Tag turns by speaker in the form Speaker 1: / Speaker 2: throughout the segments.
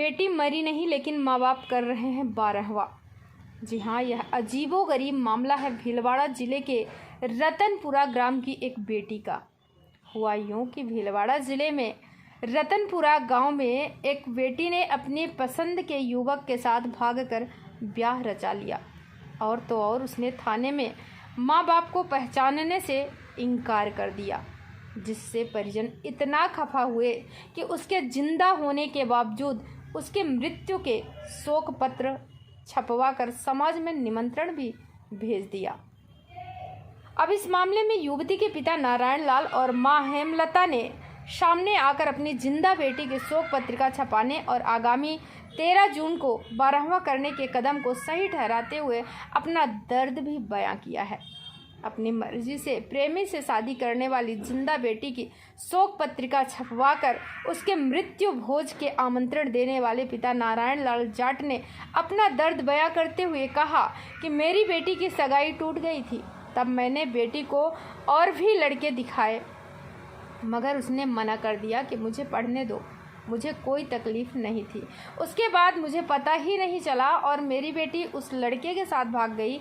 Speaker 1: बेटी मरी नहीं लेकिन माँ बाप कर रहे हैं 12वां। जी हाँ, यह अजीबोगरीब मामला है भीलवाड़ा जिले के रतनपुरा ग्राम की एक बेटी का। हुआ यूँ कि भीलवाड़ा जिले में रतनपुरा गांव में एक बेटी ने अपनी पसंद के युवक के साथ भागकर ब्याह रचा लिया और तो और उसने थाने में माँ बाप को पहचानने से इनकार कर दिया, जिससे परिजन इतना खफा हुए कि उसके जिंदा होने के बावजूद उसके मृत्यु के शोक पत्र छपवाकर समाज में निमंत्रण भी भेज दिया। अब इस मामले में युवती के पिता नारायण लाल और मां हेमलता ने सामने आकर अपनी जिंदा बेटी के शोक पत्रिका छपाने और आगामी 13 जून को 12वां करने के कदम को सही ठहराते हुए अपना दर्द भी बयां किया है। अपनी मर्जी से प्रेमी से शादी करने वाली जिंदा बेटी की शोक पत्रिका छपवाकर उसके मृत्यु भोज के आमंत्रण देने वाले पिता नारायण लाल जाट ने अपना दर्द बयां करते हुए कहा कि मेरी बेटी की सगाई टूट गई थी, तब मैंने बेटी को और भी लड़के दिखाए मगर उसने मना कर दिया कि मुझे पढ़ने दो, मुझे कोई तकलीफ़ नहीं थी। उसके बाद मुझे पता ही नहीं चला और मेरी बेटी उस लड़के के साथ भाग गई।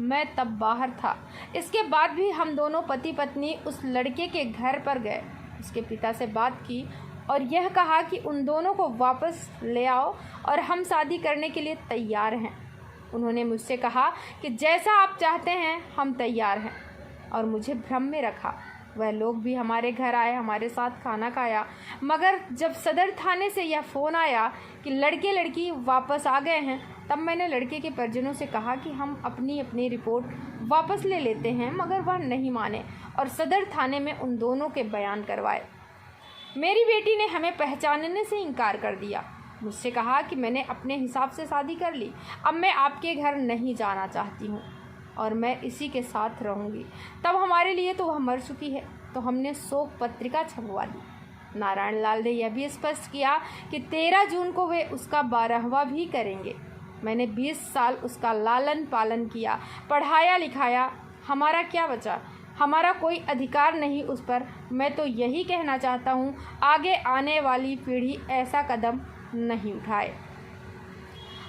Speaker 1: मैं तब बाहर था। इसके बाद भी हम दोनों पति पत्नी उस लड़के के घर पर गए, उसके पिता से बात की और यह कहा कि उन दोनों को वापस ले आओ और हम शादी करने के लिए तैयार हैं। उन्होंने मुझसे कहा कि जैसा आप चाहते हैं हम तैयार हैं और मुझे भ्रम में रखा। वह लोग भी हमारे घर आए, हमारे साथ खाना खाया, मगर जब सदर थाने से यह फ़ोन आया कि लड़के लड़की वापस आ गए हैं, तब मैंने लड़के के परिजनों से कहा कि हम अपनी अपनी रिपोर्ट वापस ले लेते हैं, मगर वह नहीं माने और सदर थाने में उन दोनों के बयान करवाए। मेरी बेटी ने हमें पहचानने से इनकार कर दिया, मुझसे कहा कि मैंने अपने हिसाब से शादी कर ली, अब मैं आपके घर नहीं जाना चाहती हूँ और मैं इसी के साथ रहूँगी। तब हमारे लिए तो वह मर चुकी है, तो हमने शोक पत्रिका छपवा दी। नारायण लाल ने यह भी स्पष्ट किया कि 13 जून को वे उसका 12वां भी करेंगे। मैंने 20 साल उसका लालन पालन किया, पढ़ाया लिखाया, हमारा क्या बचा? हमारा कोई अधिकार नहीं उस पर। मैं तो यही कहना चाहता हूँ, आगे आने वाली पीढ़ी ऐसा कदम नहीं उठाए।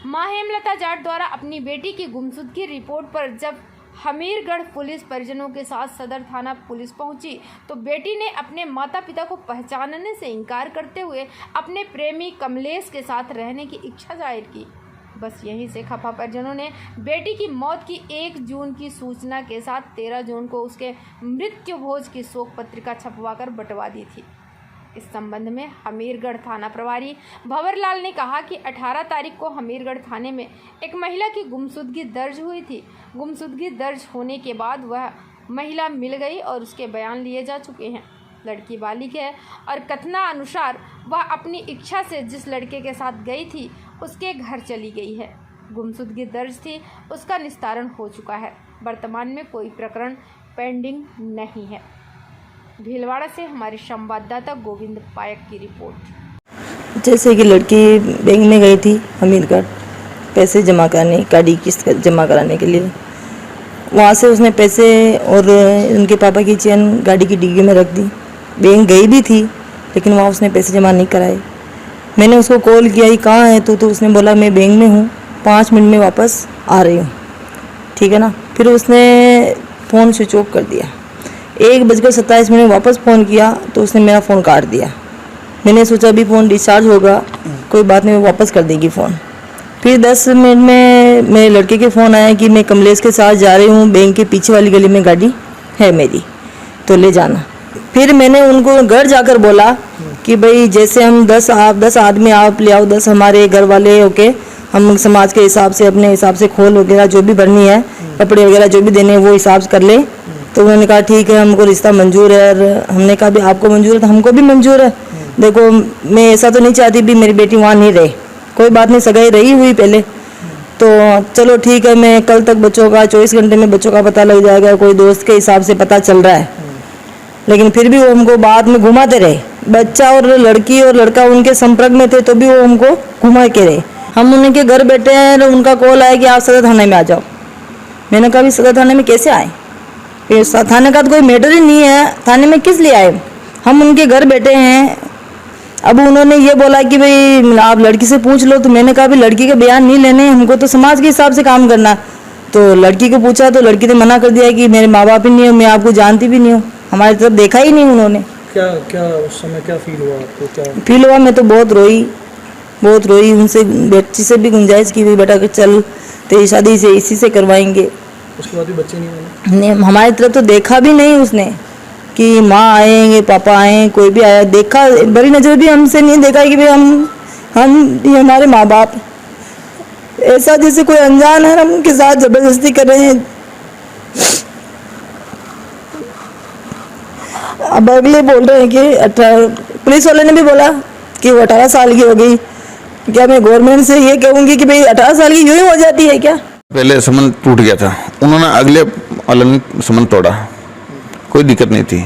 Speaker 1: मां हेमलता जाट द्वारा अपनी बेटी की गुमशुदगी रिपोर्ट पर जब हमीरगढ़ पुलिस परिजनों के साथ सदर थाना पुलिस पहुंची तो बेटी ने अपने माता पिता को पहचानने से इनकार करते हुए अपने प्रेमी कमलेश के साथ रहने की इच्छा जाहिर की। बस यहीं से खफा परिजनों ने बेटी की मौत की 1 जून की सूचना के साथ 13 जून को उसके मृत्यु भोज की शोक पत्रिका छपवाकर बंटवा दी थी। इस संबंध में हमीरगढ़ थाना प्रभारी भंवरलाल ने कहा कि 18 तारीख को हमीरगढ़ थाने में एक महिला की गुमशुदगी दर्ज हुई थी। गुमशुदगी दर्ज होने के बाद वह महिला मिल गई और उसके बयान लिए जा चुके हैं। लड़की बालिग है और कथना अनुसार वह अपनी इच्छा से जिस लड़के के साथ गई थी उसके घर चली गई है। गुमशुदगी दर्ज थी, उसका निस्तारण हो चुका है। वर्तमान में कोई प्रकरण पेंडिंग नहीं है। भीलवाड़ा से हमारे संवाददाता गोविंद पायक की रिपोर्ट।
Speaker 2: जैसे कि लड़की बैंक में गई थी हमीरगढ़ पैसे जमा कराने, गाड़ी किस्त जमा कराने के लिए। वहाँ से उसने पैसे और उनके पापा की चेन गाड़ी की डिग्गी में रख दी। बैंक गई भी थी लेकिन वहाँ उसने पैसे जमा नहीं कराए। मैंने उसको कॉल किया, ये कहाँ है तो उसने बोला मैं बैंक में हूँ, 5 मिनट में वापस आ रही हूँ, ठीक है ना। फिर उसने फ़ोन स्विच ऑफ कर दिया। 1:27 में वापस फ़ोन किया तो उसने मेरा फ़ोन काट दिया। मैंने सोचा अभी फ़ोन डिस्चार्ज होगा, कोई बात नहीं, वो वापस कर देगी फ़ोन। फिर 10 मिनट में मेरे लड़के के फ़ोन आया कि मैं कमलेश के साथ जा रही हूँ, बैंक के पीछे वाली गली में गाड़ी है मेरी, तो ले जाना। फिर मैंने उनको घर जाकर बोला कि भाई जैसे हम 10 आदमी आप ले आओ, 10 हमारे घर वाले, ओके, हम समाज के हिसाब से अपने हिसाब से खोल वगैरह जो भी भरनी है, कपड़े वगैरह जो भी देने हैं वो हिसाब से कर ले। तो उन्होंने कहा ठीक है, हमको रिश्ता मंजूर है। और हमने कहा भी आपको मंजूर है तो हमको भी मंजूर है। देखो मैं ऐसा तो नहीं चाहती भी मेरी बेटी वहाँ नहीं रहे, कोई बात नहीं, सगाई रही हुई पहले, तो चलो ठीक है, मैं कल तक बच्चों का 24 घंटे में बच्चों का पता लग जाएगा, कोई दोस्त के हिसाब से पता चल रहा है। लेकिन फिर भी वो हमको बाद में घुमाते रहे। बच्चा और लड़की और लड़का उनके संपर्क में थे तो भी वो हमको घुमा के रहे। हम उनके घर बैठे हैं, उनका कॉल आया कि आप सदर थाने में आ जाओ। मैंने कहा भी सदर थाने में कैसे आए? थाने का तो कोई मैटर ही नहीं है, थाने में किस लिए आए? हम उनके घर बैठे हैं, अब उन्होंने ये बोला कि भाई आप लड़की से पूछ लो, तो मैंने कहा भाई लड़की के बयान नहीं लेने, हमको तो समाज के हिसाब से काम करना। तो लड़की को पूछा तो लड़की ने मना कर दिया कि मेरे माँ बाप ही नहीं हो, मैं आपको जानती भी नहीं हूँ, हमारी तरफ देखा ही नहीं उन्होंने।
Speaker 3: क्या क्या उस समय क्या फील हुआ आपको? क्या
Speaker 2: फील हुआ, मैं तो बहुत रोई। उनसे बच्ची से भी गुंजाइश की भाई बेटा कि चल तेरी शादी से इसी से करवाएंगे।
Speaker 3: उसके बाद भी बच्चे नहीं बने?
Speaker 2: हमारी तरफ तो देखा भी नहीं उसने कि माँ आएंगे पापा आए, कोई भी आया देखा, बड़ी नज़र भी हमसे नहीं देखा कि भाई हम ये हमारे माँ बाप, ऐसा जैसे कोई अनजान है, हम उनके साथ जबरदस्ती कर रहे हैं। अब अगले बोल रहे हैं कि 18, पुलिस वाले ने भी बोला कि वो 18 साल की हो गई। क्या मैं गवर्नमेंट से ये कहूँगी कि भाई 18 साल की यूँ ही हो जाती है क्या?
Speaker 4: पहले संबंध टूट गया था, उन्होंने अगले वाले ने संबंध तोड़ा, कोई दिक्कत नहीं थी।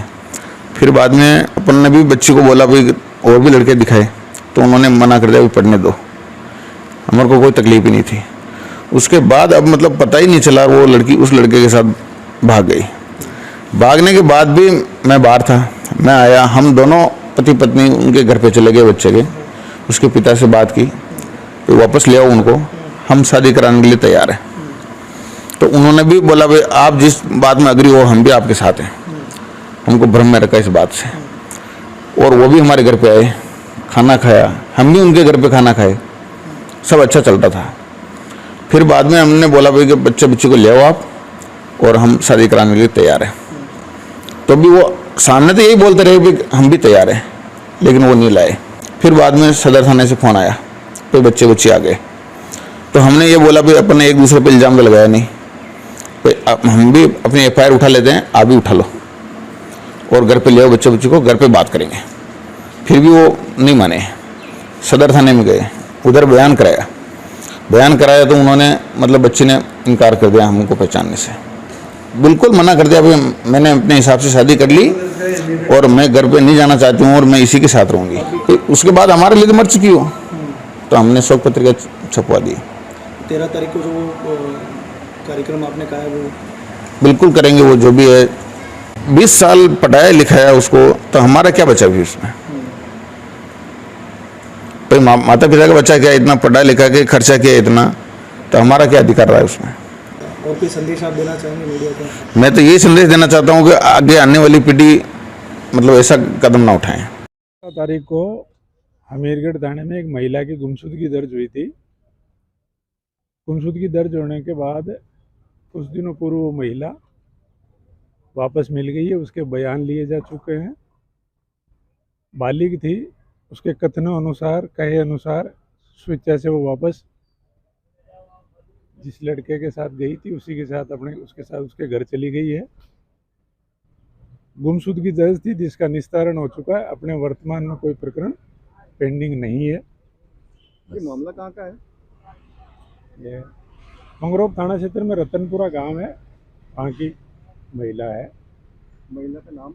Speaker 4: फिर बाद में अपन ने भी बच्ची को बोला भाई और भी लड़के दिखाए, तो उन्होंने मना कर दिया भी पढ़ने दो, हमारे को कोई तकलीफ ही नहीं थी। उसके बाद अब मतलब पता ही नहीं चला, वो लड़की उस लड़के के साथ भाग गई। भागने के बाद भी मैं बाहर था, मैं आया, हम दोनों पति पत्नी उनके घर पे चले गए बच्चे के। उसके पिता से बात की तो वापस ले आओ उनको, हम शादी कराने के लिए तैयार हैं। तो उन्होंने भी बोला भाई आप जिस बात में अग्री हो हम भी आपके साथ हैं। हमको भ्रम में रखा इस बात से, और वो भी हमारे घर पे आए, खाना खाया, हम भी उनके घर पे खाना खाए, सब अच्छा चलता था। फिर बाद में हमने बोला भाई कि बच्चे को ले आओ आप, और हम शादी कराने के लिए तैयार हैं। तो भी वो सामने तो यही बोलते रहे कि हम भी तैयार हैं, लेकिन वो नहीं लाए। फिर बाद में सदर थाने से फ़ोन आया, तो बच्चे आ गए। तो हमने ये बोला भाई अपन ने एक दूसरे पे इल्ज़ाम तो लगाया नहीं, तो हम भी अपनी FIR उठा लेते हैं, आप भी उठा लो, और घर पे ले आओ बच्चे को, घर पे बात करेंगे। फिर भी वो नहीं माने, सदर थाने में गए, उधर बयान कराया तो उन्होंने मतलब बच्ची ने इनकार कर दिया हमको पहचानने से, बिल्कुल मना कर दिया भाई मैंने अपने हिसाब से शादी कर ली और मैं घर पे नहीं जाना चाहती हूँ और मैं इसी के साथ रहूँगी। तो उसके बाद हमारे लिए तो मर चुकी हो, तो हमने शोक पत्रिका छपवा दी।
Speaker 3: 13 तारीख को जो कार्यक्रम आपने कहा है वो
Speaker 4: बिल्कुल करेंगे, वो जो भी है। 20 साल पढ़ाया लिखाया उसको, तो हमारा क्या बचा भी उसमें? भाई माता पिता का बच्चा क्या इतना पढ़ा लिखा के खर्चा किया इतना, तो हमारा क्या अधिकार रहा है उसमें?
Speaker 3: और कोई संदेश आप देना चाहेंगे मीडिया को?
Speaker 4: मैं तो यही संदेश देना चाहता हूँ कि आगे आने वाली पीढ़ी मतलब ऐसा कदम ना उठाएं।
Speaker 5: 17 तारीख को हमीरगढ़ थाने में एक महिला की गुमशुदगी दर्ज हुई थी। गुमशुदगी दर्ज होने के बाद कुछ दिनों पूर्व वो महिला वापस मिल गई है, उसके बयान लिए जा चुके हैं। बालिग थी, उसके कथनों अनुसार, कहे अनुसार स्वेच्छा से वो वापस जिस लड़के के साथ गई थी उसी के साथ उसके साथ उसके घर चली गई है। गुमशुदगी दर्ज थी जिसका निस्तारण हो चुका है। अपने वर्तमान में कोई प्रकरण पेंडिंग नहीं है।
Speaker 3: ये मामला कहाँ का है?
Speaker 5: ये मंगरोप थाना क्षेत्र में रतनपुरा गांव है, वहाँ की महिला है।
Speaker 3: महिला का नाम?